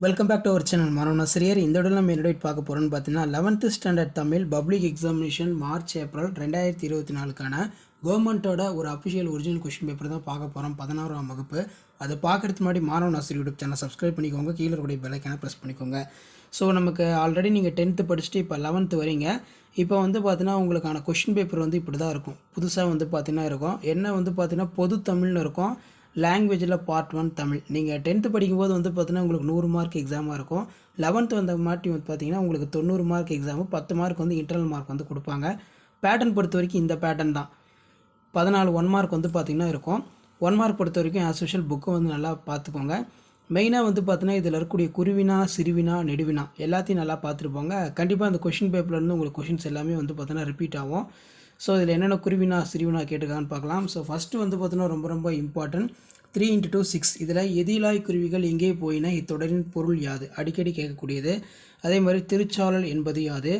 Welcome back to our channel மனோனாசிரியர். இந்த இடத்துல நம்ம என்னோட பார்க்க போகிறோன்னு பார்த்தீங்கன்னா 11th standard Tamil public examination March April 2024க்கான கவர்மெண்ட்டோட ஒரு அஃபிஷியல் ஒரிஜினல் கொஷின் பேப்பர் தான் பார்க்க போகிறோம். 11ஆம் வகுப்பு. அதை பார்க்குறதுக்கு முன்னாடி மானவனாசிரியர் யூடியூப் சேனல் சப்ஸ்கிரைப் பண்ணிக்கோங்க. கீழே இருக்கக்கூடிய பெல்லைக்கான ப்ரெஸ் பண்ணிக்கோங்க. ஸோ நமக்கு ஆல்ரெடி நீங்கள் 10th படிச்சுட்டு இப்போ 11th வரீங்க. இப்போ வந்து பார்த்தீங்கன்னா உங்களுக்கான கொஷின் பேப்பர் வந்து இப்படி தான் இருக்கும். புதுசாக வந்து பார்த்தீங்கன்னா இருக்கும். என்ன வந்து பார்த்தீங்கன்னா பொது தமிழ்னு இருக்கும். லாங்குவேஜில் பார்ட் 1 தமிழ். நீங்கள் 10th படிக்கும்போது வந்து பார்த்தீங்கன்னா உங்களுக்கு 100 மார்க் எக்ஸாமாக இருக்கும். 11th வந்த மாட்டி வந்து பார்த்தீங்கன்னா உங்களுக்கு 90 மார்க் எக்ஸாமு, 10 மார்க் வந்து இன்டர்னல் மார்க் வந்து கொடுப்பாங்க. பேட்டர்ன் பொறுத்த வரைக்கும் இந்த பேட்டர்ன் தான். 14 1 மார்க் வந்து பார்த்திங்கன்னா இருக்கும். 1 மார்க் பொறுத்த வரைக்கும் ஆஸ் யூஷுவல் புக்கை வந்து நல்லா பார்த்துக்கோங்க. மெயினாக வந்து பார்த்தீங்கன்னா இதில் இருக்கக்கூடிய குருவினா, சிறுவினா, நெடுவினா எல்லாத்தையும் நல்லா பார்த்துருப்போங்க. கண்டிப்பாக அந்த கொஷின் பேப்பர்லேருந்து உங்களுக்கு கொஷின்ஸ் எல்லாமே வந்து பார்த்தீங்கன்னா ரிப்பீட் ஆகும். ஸோ இதில் என்னென்ன குருவினா, சிறுவினா கேட்டிருக்கான்னு பார்க்கலாம். ஸோ ஃபஸ்ட்டு வந்து பார்த்தீங்கன்னா ரொம்ப இம்பார்ட்டன்ட் 3 × 2 6. இதில் எதிலாய் குருவிகள் எங்கே போயினா இத்தொடரின் பொருள் யாது? அடிக்கடி கேட்கக்கூடியது. அதே மாதிரி திருச்சாளல் என்பது யாது?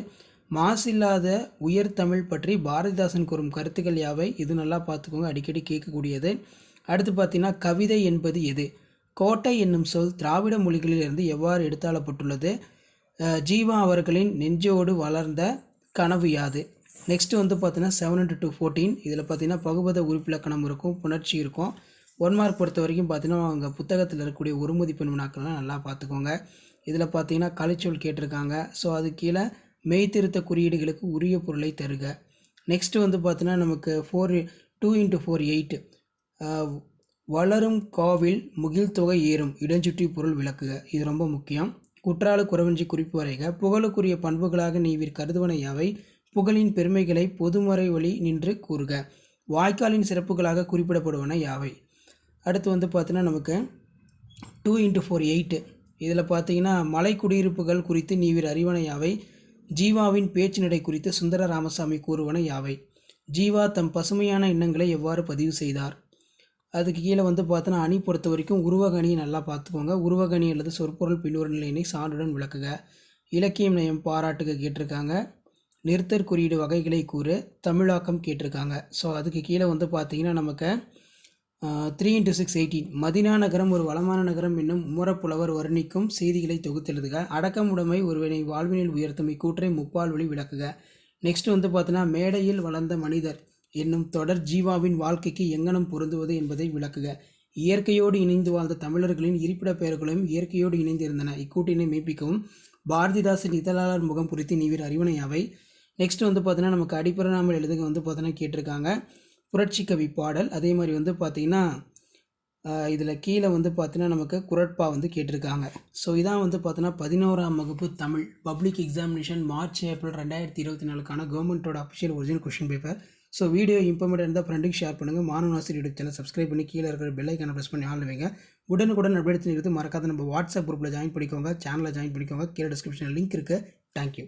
மாசில்லாத உயர்தமிழ் பற்றி பாரதிதாசன் கூறும் கருத்துக்கள் யாவை? இது நல்லா பார்த்துக்கோங்க, அடிக்கடி கேட்கக்கூடியது. அடுத்து பார்த்தீங்கன்னா கவிதை என்பது எது? கோட்டை என்னும் சொல் திராவிட மொழிகளிலிருந்து எவ்வாறு எடுத்தாளப்பட்டுள்ளது? ஜீவா அவர்களின் நெஞ்சோடு வளர்ந்த கனவு யாது? நெக்ஸ்ட்டு வந்து பார்த்தீங்கன்னா 7 × 2 14. இதில் பார்த்தீங்கன்னா பகுபத உறுப்பிலக்கணம் இருக்கும், புணர்ச்சி இருக்கும். 1 மார்க் பொறுத்த வரைக்கும் பார்த்தீங்கன்னா அவங்க புத்தகத்தில் இருக்கக்கூடிய ஒரு மதிப்பெண் வினாக்கள்லாம் நல்லா பார்த்துக்கோங்க. இதில் பார்த்தீங்கன்னா கலைச்சொல் கேட்டிருக்காங்க. ஸோ அது கீழே மெய்த்திருத்த குறியீடுகளுக்கு உரிய பொருளை தருக. நெக்ஸ்ட்டு வந்து பார்த்தீங்கன்னா நமக்கு 2 × 4 8. வளரும் காவில் முகில்தொகை ஏறும் இடஞ்சுற்றி பொருள் விளக்குக. இது ரொம்ப முக்கியம். குற்றால குறவஞ்சி குறிப்பு வரைக. புகழுக்குரிய பண்புகளாக நீவிர் கருதுவன யாவை? புகழின் பெருமைகளை பொதுமறை வழி நின்று கூறுக. வாய்க்காலின் சிறப்புகளாக குறிப்பிடப்படுவன யாவை? அடுத்து வந்து பார்த்தீங்கன்னா நமக்கு 2 × 4 8. இதில் பார்த்தீங்கன்னா மலை குடியிருப்புகள் குறித்து நீவிர் அறிவன யாவை? ஜீவாவின் பேச்சு நடை குறித்து சுந்தர ராமசாமி கூறுவன யாவை? ஜீவா தம் பசுமையான எண்ணங்களை எவ்வாறு பதிவு செய்தார்? அதுக்கு கீழே வந்து பார்த்தோன்னா அணி பொறுத்த வரைக்கும் உருவகணியை நல்லா பார்த்துக்கோங்க. உருவகணி அல்லது சொற்பொருள் பின்னூறு நிலையினை சான்றுடன் விளக்குக. இலக்கியம் நயம் பாராட்டுக கேட்டிருக்காங்க. நிறுத்தற் குறியீடு வகைகளை கூறு. தமிழாக்கம் கேட்டிருக்காங்க. ஸோ அதுக்கு கீழே வந்து பார்த்தீங்கன்னா நமக்கு 3 × 6 18. மதினா நகரம் ஒரு வளமான நகரம் என்னும் உமரப்புலவர் வர்ணிக்கும் செய்திகளை தொகுத்தெழுதுக. அடக்கமுடைமை ஒருவனை வாழ்வினில் உயர்த்தும் இக்கூற்றை முப்பால் வழி விளக்குக. நெக்ஸ்ட் வந்து பார்த்தீங்கன்னா மேடையில் வளர்ந்த மனிதர் என்னும் தொடர் ஜீவாவின் வாழ்க்கைக்கு எங்கனம் பொருந்துவது என்பதை விளக்குக. இயற்கையோடு இணைந்து வாழ்ந்த தமிழர்களின் இருப்பிட பெயர்களும் இயற்கையோடு இணைந்து இருந்தன. இக்கூட்டினை மெய்ப்பிக்கவும். பாரதிதாசன் இதழாளர் முகம் குறித்து நீவிர் அறிவனை யாவை? நெக்ஸ்ட் வந்து பார்த்தீங்கன்னா நமக்கு அடிப்பெறாமல் எழுதுக வந்து பார்த்தீங்கன்னா கேட்டிருக்காங்க. புரட்சி கவி பாடல். அதே மாதிரி வந்து பார்த்திங்கன்னா இதில் கீழே வந்து பார்த்தீங்கன்னா நமக்கு குரட்பா வந்து கேட்டிருக்காங்க. ஸோ இதான் வந்து பார்த்தீங்கன்னா 11ஆம் வகுப்பு Tamil public examination March April 2024க்கான கவர்மெண்ட்டோட official original question paper. So video important இருந்தால் ஃப்ரெண்டுக்கு ஷேர் பண்ணுங்கள். மானவனாசிரியர் யூடியூப் சேனல் சப்ஸ்கிரைப் பண்ணி கீழே இருக்கிற பெல்லைக்கான ப்ரெஸ் பண்ணி ஆள் வைங்க. உடனுக்குடன் அப்டேட்ஸ் இருக்குது. மறக்காத நம்ம வாட்ஸ்அப் குரூப்பில் ஜாயின் பண்ணிக்கோங்க, சேனலில் ஜாயின் பண்ணிக்கோங்க. கீழே டிஸ்கிரிப்ஷனில் லிங்க் இருக்குது. தேங்க்யூ.